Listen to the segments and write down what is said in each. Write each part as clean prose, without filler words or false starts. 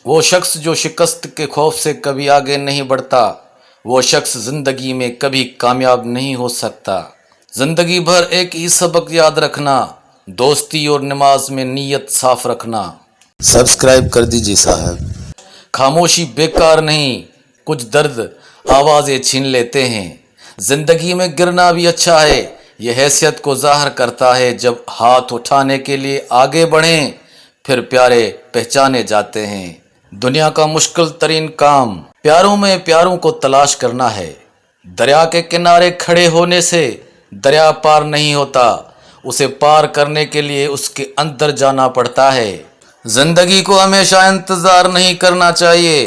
وہ شخص جو شکست کے خوف سے کبھی آگے نہیں بڑھتا، وہ شخص زندگی میں کبھی کامیاب نہیں ہو سکتا۔ زندگی بھر ایک ہی سبق یاد رکھنا، دوستی اور نماز میں نیت صاف رکھنا۔ سبسکرائب کر دیجیے صاحب۔ خاموشی بیکار نہیں، کچھ درد آوازیں چھین لیتے ہیں۔ زندگی میں گرنا بھی اچھا ہے، یہ حیثیت کو ظاہر کرتا ہے۔ جب ہاتھ اٹھانے کے لیے آگے بڑھیں، پھر پیارے پہچانے جاتے ہیں۔ دنیا کا مشکل ترین کام پیاروں میں پیاروں کو تلاش کرنا ہے۔ دریا کے کنارے کھڑے ہونے سے دریا پار نہیں ہوتا، اسے پار کرنے کے لیے اس کے اندر جانا پڑتا ہے۔ زندگی کو ہمیشہ انتظار نہیں کرنا چاہیے،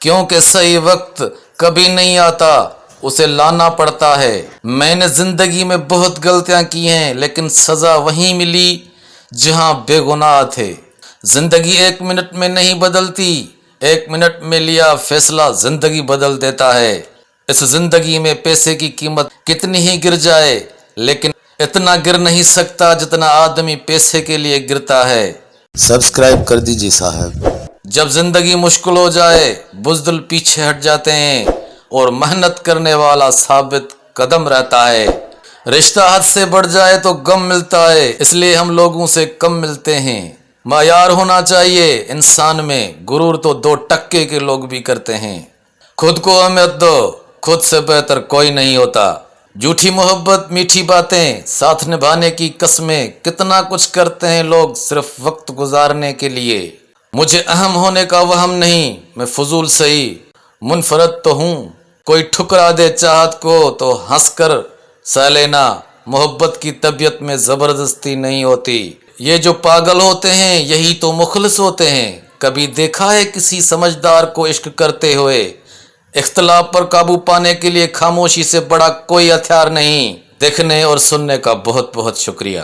کیونکہ صحیح وقت کبھی نہیں آتا، اسے لانا پڑتا ہے۔ میں نے زندگی میں بہت غلطیاں کی ہیں، لیکن سزا وہیں ملی جہاں بے گناہ تھے۔ زندگی 1 منٹ میں نہیں بدلتی، 1 منٹ میں لیا فیصلہ زندگی بدل دیتا ہے۔ اس زندگی میں پیسے کی قیمت کتنی ہی گر جائے، لیکن اتنا گر نہیں سکتا جتنا آدمی پیسے کے لیے گرتا ہے۔ سبسکرائب کر دیجیے صاحب۔ جب زندگی مشکل ہو جائے، بزدل پیچھے ہٹ جاتے ہیں اور محنت کرنے والا ثابت قدم رہتا ہے۔ رشتہ حد سے بڑھ جائے تو غم ملتا ہے، اس لیے ہم لوگوں سے کم ملتے ہیں۔ معیار ہونا چاہیے انسان میں، غرور تو 2% کے لوگ بھی کرتے ہیں۔ خود کو اہمیت دو، خود سے بہتر کوئی نہیں ہوتا۔ جھوٹی محبت، میٹھی باتیں، ساتھ نبھانے کی قسمیں، کتنا کچھ کرتے ہیں لوگ صرف وقت گزارنے کے لیے۔ مجھے اہم ہونے کا وہم نہیں، میں فضول سہی منفرد تو ہوں۔ کوئی ٹھکرا دے چاہت کو تو ہنس کر سہ لینا، محبت کی طبیعت میں زبردستی نہیں ہوتی۔ یہ جو پاگل ہوتے ہیں یہی تو مخلص ہوتے ہیں۔ کبھی دیکھا ہے کسی سمجھدار کو عشق کرتے ہوئے؟ اختلاف پر قابو پانے کے لیے خاموشی سے بڑا کوئی ہتھیار نہیں۔ دیکھنے اور سننے کا بہت بہت شکریہ۔